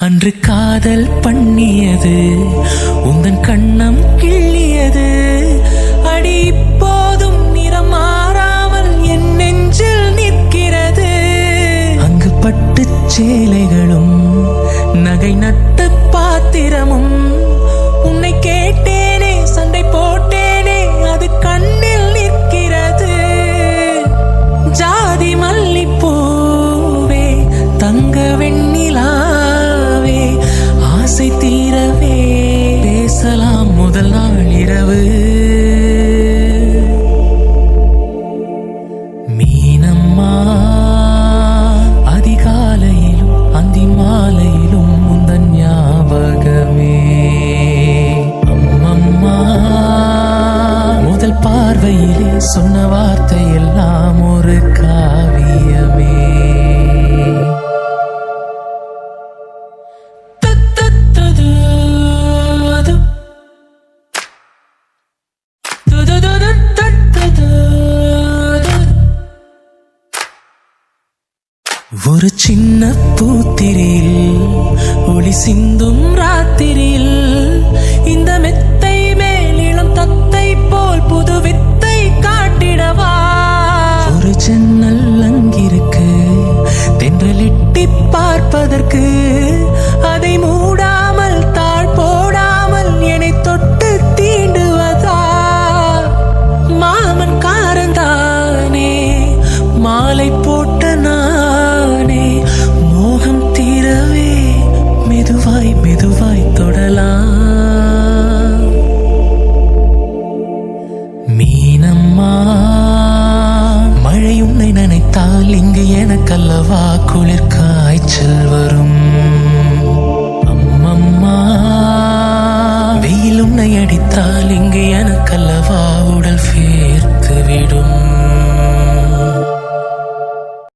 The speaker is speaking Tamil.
அன்று காதல் பண்ணியது உந்தன் கண்ணம் கிள்ளியது அடி இப்போதும் நிறம் மாறாமல் என் நெஞ்சில் நிற்கிறது. அங்கு பட்டுச் சேலைகளும் நகை நட்டு பாத்திரமும் உன்னை கேட்டேனே சண்டை போட்டேனே அது கண்ணில் நிற்கிறது. ஜாதி மல்லிப்பூவே தங்க வெண்ணிலாவே ஆசை தீரவே பேசலாம் முதல் நாள் இரவு. மீனம்மா அதிகாலையிலும் அந்தி மாலையிலும் உந்தன் ஞாபகமே. அம்மம்மா முதல் பார்வையிலே சொன்ன வார்த்தை எல்லாம் ஒரு காவியமே. ஒரு சின்ன பூத்திரியில் ஒளி சிந்தும் ராத்திரியில் இந்த மெத்தை மேல் இளம் தத்தை போல் புது வித்தை காட்டிடவா. ஒரு ஜன்னல் அங்கிருக்கு தென்றலிட்டி பார்ப்பதற்கு அதை மூடாமல் தாழ் போடாமல் என்னை தொட்டு தீண்டுவதா. மாமன் காரந்தானே மாலை போட்ட நானே மோகம் தீரவே மெதுவாய் மெதுவாய் தொடலாம். மீனம்மா மழை உன்னை நினைத்தால் இங்கு எனக்கல்லவா குளிர் காய்ச்சல் வரும். அம்மம்மா வெயில் உன்னை அடித்தால் இங்கு எனக்கல்லவா உடல் வேர்த்து விடும்.